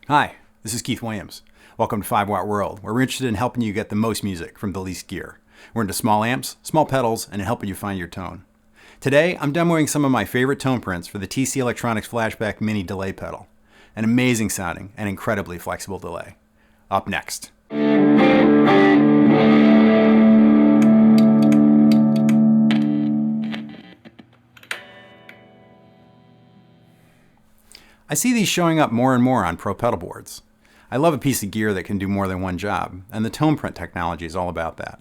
Hi, this is Keith Williams. Welcome to 5 Watt World, where we're interested in helping you get the most music from the least gear. We're into small amps, small pedals, and helping you find your tone. Today, I'm demoing some of my favorite tone prints for the TC Electronics Flashback Mini delay pedal. An amazing sounding and incredibly flexible delay. Up next. I see these showing up more and more on pro pedal boards. I love a piece of gear that can do more than one job, and the Toneprint technology is all about that.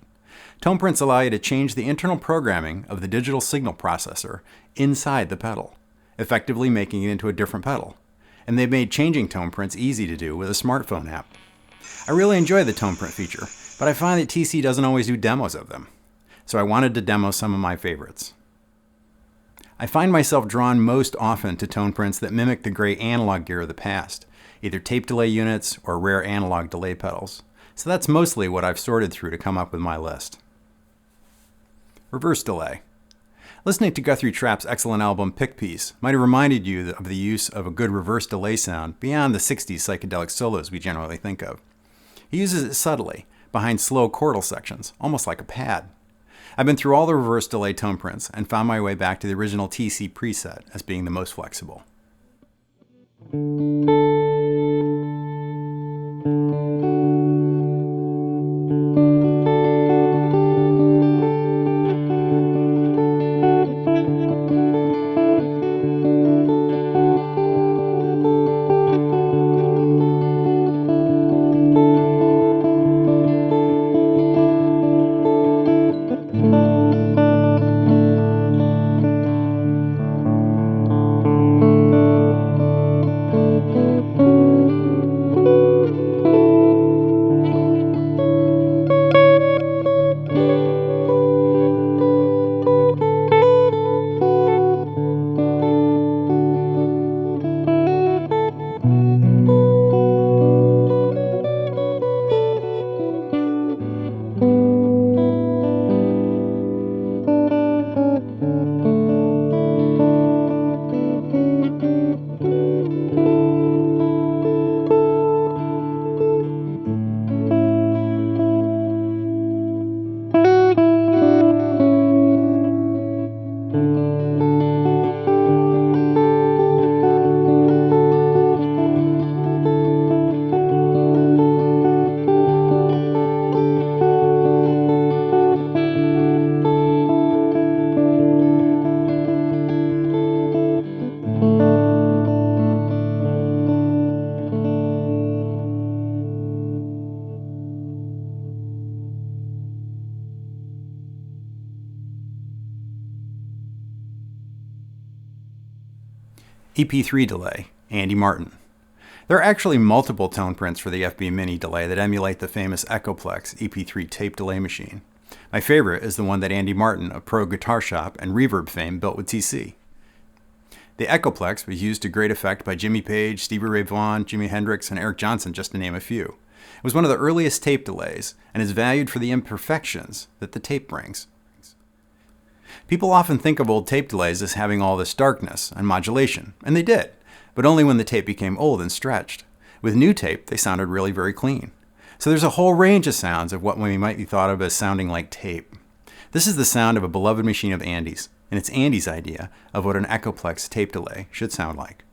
Toneprints allow you to change the internal programming of the digital signal processor inside the pedal, effectively making it into a different pedal. And they've made changing Toneprints easy to do with a smartphone app. I really enjoy the Toneprint feature, but I find that TC doesn't always do demos of them. So I wanted to demo some of my favorites. I find myself drawn most often to tone prints that mimic the great analog gear of the past, either tape delay units or rare analog delay pedals. So that's mostly what I've sorted through to come up with my list. Reverse delay. Listening to Guthrie Trapp's excellent album Pick Piece might have reminded you of the use of a good reverse delay sound beyond the 60s psychedelic solos we generally think of. He uses it subtly, behind slow chordal sections, almost like a pad. I've been through all the reverse delay tone prints and found my way back to the original TC preset as being the most flexible. EP3 delay, Andy Martin. There are actually multiple tone prints for the FB Mini delay that emulate the famous Echoplex EP3 tape delay machine. My favorite is the one that Andy Martin of Pro Guitar Shop and Reverb fame built with TC. The Echoplex was used to great effect by Jimmy Page, Stevie Ray Vaughan, Jimi Hendrix, and Eric Johnson, just to name a few. It was one of the earliest tape delays and is valued for the imperfections that the tape brings. People often think of old tape delays as having all this darkness and modulation, and they did, but only when the tape became old and stretched. With new tape, they sounded really very clean. So there's a whole range of sounds of what might be thought of as sounding like tape. This is the sound of a beloved machine of Andy's, and it's Andy's idea of what an Echoplex tape delay should sound like.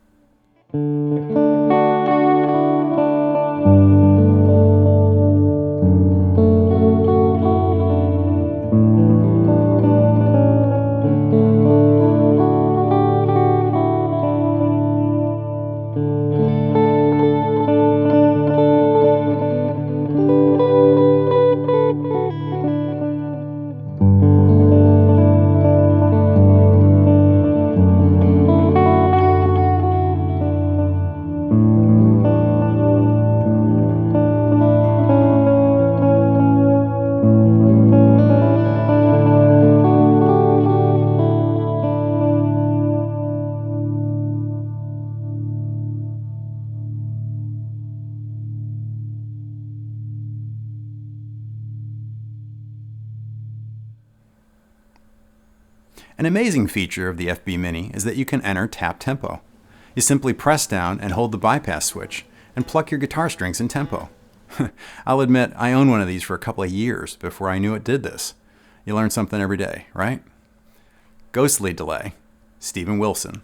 An amazing feature of the FB Mini is that you can enter tap tempo. You simply press down and hold the bypass switch, and pluck your guitar strings in tempo. I'll admit, I owned one of these for a couple of years before I knew it did this. You learn something every day, right? Ghostly delay, Steven Wilson.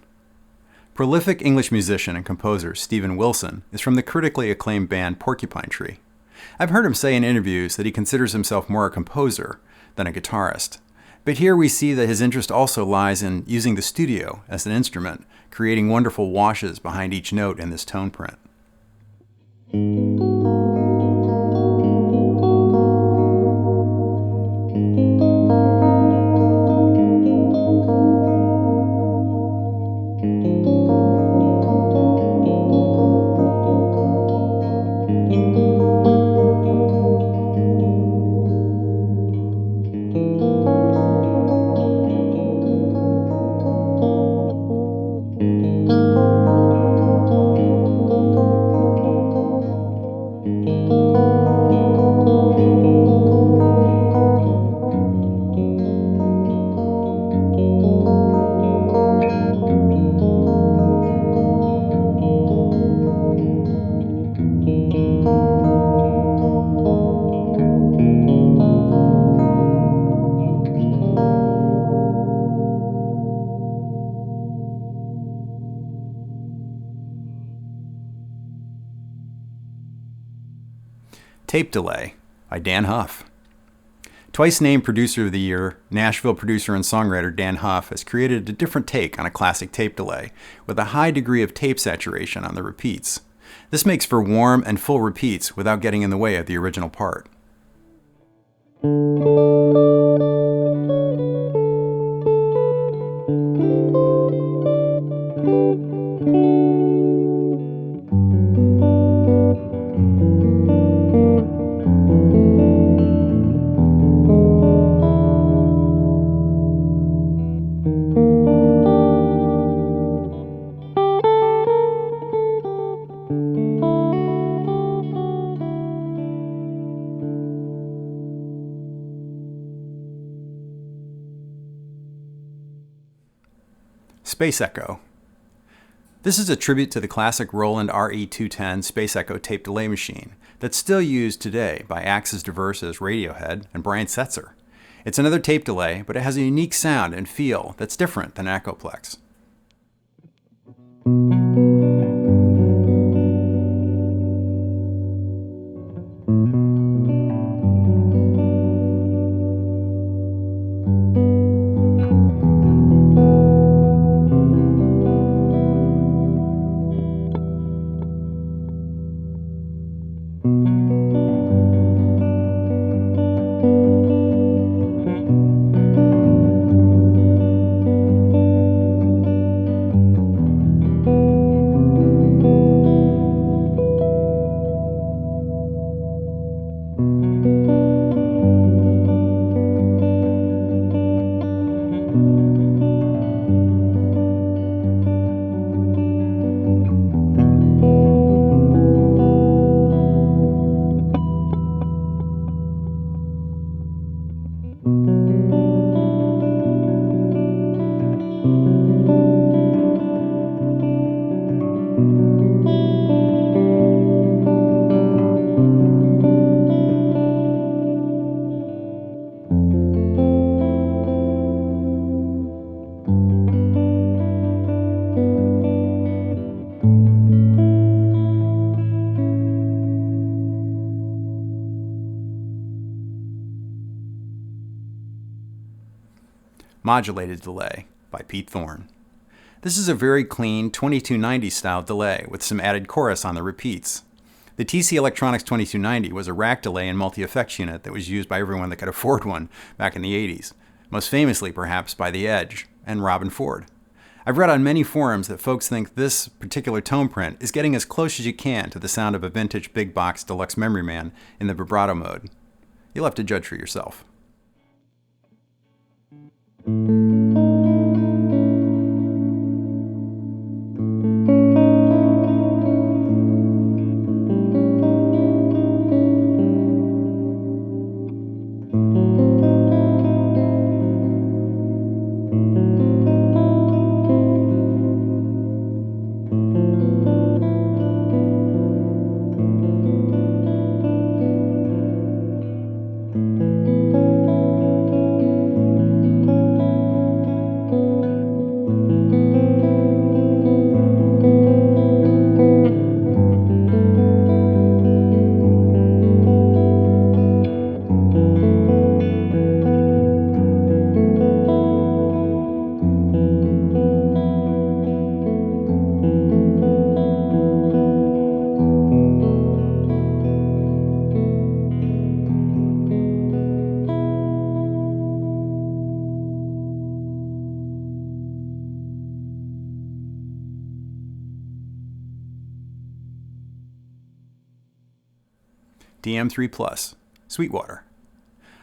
Prolific English musician and composer Steven Wilson is from the critically acclaimed band Porcupine Tree. I've heard him say in interviews that he considers himself more a composer than a guitarist. But here we see that his interest also lies in using the studio as an instrument, creating wonderful washes behind each note in this tone print. Tape Delay by Dan Huff. Twice named Producer of the Year, Nashville producer and songwriter Dan Huff has created a different take on a classic tape delay, with a high degree of tape saturation on the repeats. This makes for warm and full repeats without getting in the way of the original part. Space Echo. This is a tribute to the classic Roland RE210 Space Echo tape delay machine that's still used today by acts as diverse as Radiohead and Brian Setzer. It's another tape delay, but it has a unique sound and feel that's different than Echoplex. Modulated Delay by Pete Thorne. This is a very clean 2290 style delay with some added chorus on the repeats. The TC Electronics 2290 was a rack delay and multi-effects unit that was used by everyone that could afford one back in the 80s, most famously perhaps by The Edge and Robin Ford. I've read on many forums that folks think this particular tone print is getting as close as you can to the sound of a vintage big box deluxe Memory Man in the vibrato mode. You'll have to judge for yourself. DM3 Plus, Sweetwater.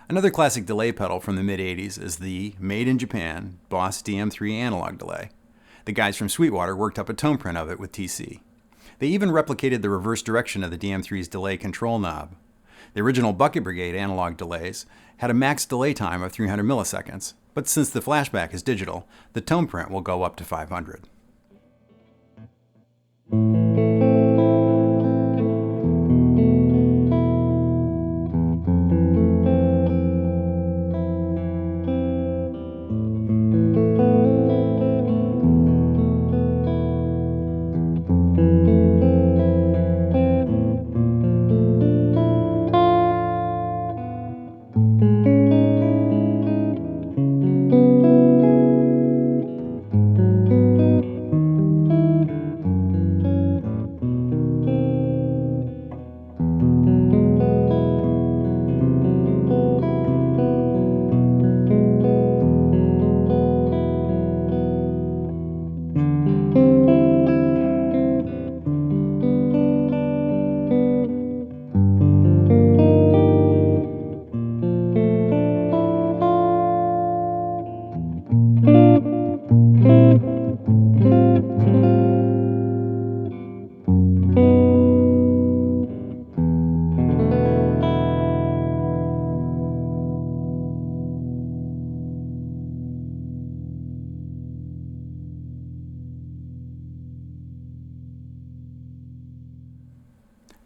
Another classic delay pedal from the mid-80s is the made in Japan Boss DM3 analog delay. The guys from Sweetwater worked up a tone print of it with TC. They even replicated the reverse direction of the DM3's delay control knob. The original Bucket Brigade analog delays had a max delay time of 300 milliseconds, but since the Flashback is digital, the tone print will go up to 500.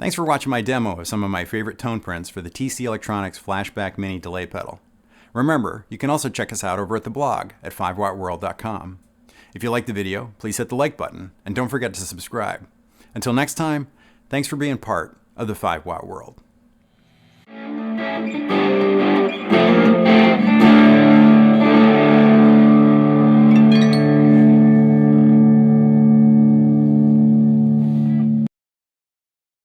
Thanks for watching my demo of some of my favorite tone prints for the TC Electronics Flashback Mini delay pedal. Remember, you can also check us out over at the blog at 5wattworld.com. If you liked the video, please hit the like button and don't forget to subscribe. Until next time, thanks for being part of the 5 Watt World.